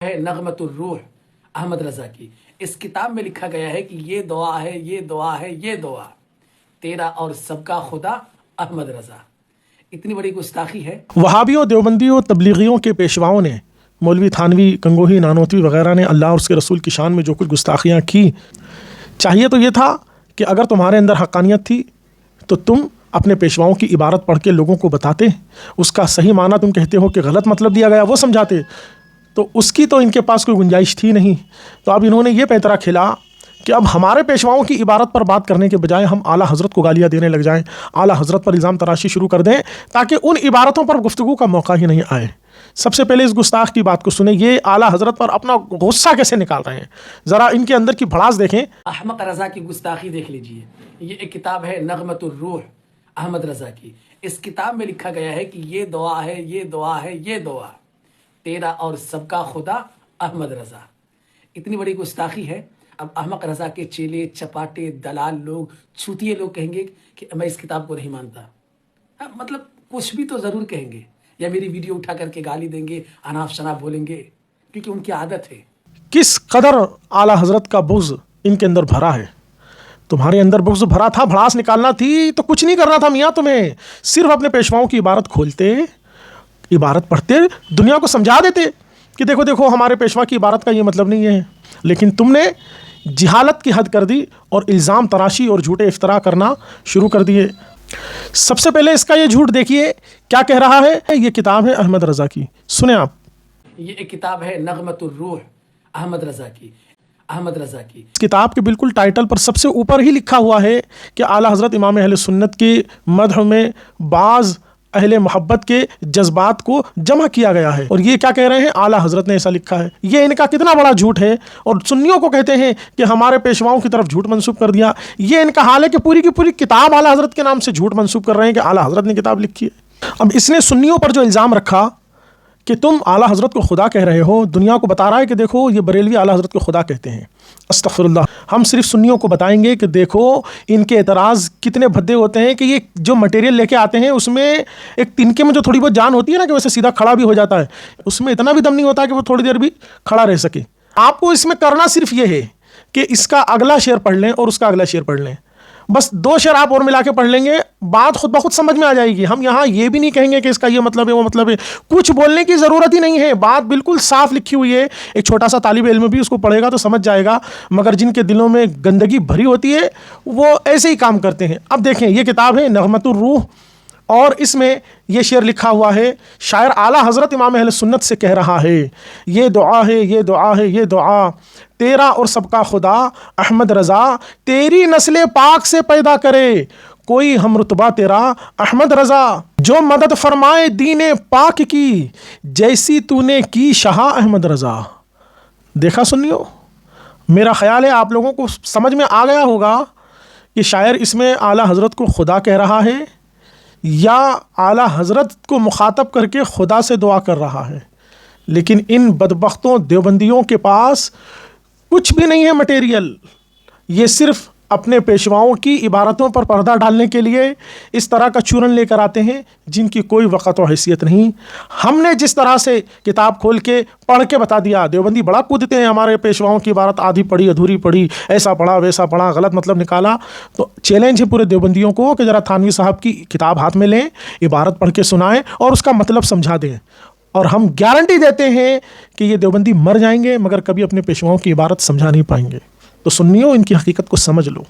ہے نغمت الروح احمد رضا کی. اس کتاب میں لکھا گیا ہے کہ یہ دعا ہے، یہ دعا ہے، یہ دعا تیرا اور سب کا خدا احمد رضا. اتنی بڑی گستاخی ہے. وہابیوں، دیوبندیوں، تبلیغیوں کے پیشواؤں نے، مولوی تھانوی، گنگوہی، نانوتوی وغیرہ نے اللہ اور اس کے رسول کی شان میں جو کچھ گستاخیاں کی، چاہیے تو یہ تھا کہ اگر تمہارے اندر حقانیت تھی تو تم اپنے پیشواؤں کی عبارت پڑھ کے لوگوں کو بتاتے، اس کا صحیح معنی تم کہتے ہو کہ غلط مطلب دیا گیا وہ سمجھاتے. تو اس کی تو ان کے پاس کوئی گنجائش تھی نہیں. تو اب انہوں نے یہ پیترا کھیلا کہ اب ہمارے پیشواؤں کی عبارت پر بات کرنے کے بجائے ہم اعلیٰ حضرت کو گالیاں دینے لگ جائیں، اعلیٰ حضرت پر الزام تراشی شروع کر دیں تاکہ ان عبارتوں پر گفتگو کا موقع ہی نہیں آئے. سب سے پہلے اس گستاخ کی بات کو سنیں، یہ اعلیٰ حضرت پر اپنا غصہ کیسے نکال رہے ہیں، ذرا ان کے اندر کی بھڑاس دیکھیں. احمد رضا کی گستاخی دیکھ لیجئے. یہ ایک کتاب ہے نغمت الروح احمد رضا کی. اس کتاب میں لکھا گیا ہے کہ یہ دعا ہے، یہ دعا ہے، یہ دعا تیرا اور سب کا خدا احمد رضا. اتنی بڑی گستاخی ہے. اب احمد رضا کے چیلے، چپاٹے، دلال لوگ، چھوتیے لوگ کہیں گے کہ میں اس کتاب کو نہیں مانتا. مطلب کچھ بھی تو ضرور کہیں گے، یا میری ویڈیو اٹھا کر کے گالی دیں گے، اناپ شناپ بولیں گے، کیونکہ ان کی عادت ہے. کس قدر اعلیٰ حضرت کا بغض ان کے اندر بھرا ہے. تمہارے اندر بغض بھرا تھا، بھڑاس نکالنا تھی تو کچھ نہیں کرنا تھا میاں تمہیں، صرف اپنے پیشواؤں کی عبارت کھولتے، عبارت پڑھتے، دنیا کو سمجھا دیتے کہ دیکھو دیکھو ہمارے پیشوا کی عبارت کا یہ مطلب نہیں ہے. لیکن تم نے جہالت کی حد کر دی اور الزام تراشی اور جھوٹے افتراء کرنا شروع کر دیے. سب سے پہلے اس کا یہ جھوٹ دیکھیے کیا کہہ رہا ہے. یہ کتاب ہے احمد رضا کی، سنیں آپ. یہ ایک کتاب ہے نغمت الروح احمد رضا کی. احمد رضا کی اس کتاب کے بالکل ٹائٹل پر سب سے اوپر ہی لکھا ہوا ہے کہ اعلیٰ حضرت امام اہل سنت کی مدح میں بعض اہل محبت کے جذبات کو جمع کیا گیا ہے. اور یہ کیا کہہ رہے ہیں، اعلیٰ حضرت نے ایسا لکھا ہے. یہ ان کا کتنا بڑا جھوٹ ہے. اور سنیوں کو کہتے ہیں کہ ہمارے پیشواؤں کی طرف جھوٹ منسوب کر دیا. یہ ان کا حال ہے کہ پوری کی پوری کتاب اعلیٰ حضرت کے نام سے جھوٹ منسوب کر رہے ہیں کہ اعلیٰ حضرت نے کتاب لکھی ہے. اب اس نے سنیوں پر جو الزام رکھا کہ تم اعلیٰ حضرت کو خدا کہہ رہے ہو، دنیا کو بتا رہا ہے کہ دیکھو یہ بریلوی اعلیٰ حضرت کو خدا کہتے ہیں. استغفر اللہ. ہم صرف سنیوں کو بتائیں گے کہ دیکھو ان کے اعتراض کتنے بھدے ہوتے ہیں کہ یہ جو مٹیریل لے کے آتے ہیں اس میں ایک تنکے میں جو تھوڑی بہت جان ہوتی ہے نا کہ ویسے سیدھا کھڑا بھی ہو جاتا ہے، اس میں اتنا بھی دم نہیں ہوتا کہ وہ تھوڑی دیر بھی کھڑا رہ سکے. آپ کو اس میں کرنا صرف یہ ہے کہ اس کا اگلا شعر پڑھ لیں اور اس کا اگلا شعر پڑھ لیں، بس 2 شعر آپ اور ملا کے پڑھ لیں گے، بات خود بخود سمجھ میں آ جائے گی. ہم یہاں یہ بھی نہیں کہیں گے کہ اس کا یہ مطلب ہے وہ مطلب ہے، کچھ بولنے کی ضرورت ہی نہیں ہے، بات بالکل صاف لکھی ہوئی ہے. ایک چھوٹا سا طالب علم بھی اس کو پڑھے گا تو سمجھ جائے گا، مگر جن کے دلوں میں گندگی بھری ہوتی ہے وہ ایسے ہی کام کرتے ہیں. اب دیکھیں یہ کتاب ہے نغمت الروح اور اس میں یہ شعر لکھا ہوا ہے. شاعر اعلیٰ حضرت امام اہل سنت سے کہہ رہا ہے، یہ دعا ہے، یہ دعا ہے، یہ دعا تیرا اور سب کا خدا احمد رضا تیری نسل پاک سے پیدا کرے کوئی ہم رتبہ تیرا احمد رضا، جو مدد فرمائے دین پاک کی جیسی تو نے کی شاہ احمد رضا. دیکھا سنیو، میرا خیال ہے آپ لوگوں کو سمجھ میں آ گیا ہوگا کہ شاعر اس میں اعلیٰ حضرت کو خدا کہہ رہا ہے یا اعلیٰ حضرت کو مخاطب کر کے خدا سے دعا کر رہا ہے. لیکن ان بدبختوں دیوبندیوں کے پاس کچھ بھی نہیں ہے مٹیریل. یہ صرف اپنے پیشواؤں کی عبارتوں پر پردہ ڈالنے کے لیے اس طرح کا چورن لے کر آتے ہیں جن کی کوئی وقت و حیثیت نہیں. ہم نے جس طرح سے کتاب کھول کے پڑھ کے بتا دیا، دیوبندی بڑا کودتے ہیں ہمارے پیشواؤں کی عبارت آدھی پڑھی ادھوری پڑھی، ایسا پڑھا ویسا پڑھا، غلط مطلب نکالا. تو چیلنج ہے پورے دیوبندیوں کو کہ ذرا تھانوی صاحب کی کتاب ہاتھ میں لیں، عبارت پڑھ کے سنائیں اور اس کا مطلب سمجھا دیں. اور ہم گارنٹی دیتے ہیں کہ یہ دیوبندی مر جائیں گے مگر کبھی اپنے پیشواؤں کی عبارت سمجھا نہیں پائیں گے. تو سنیو ان کی حقیقت کو سمجھ لو.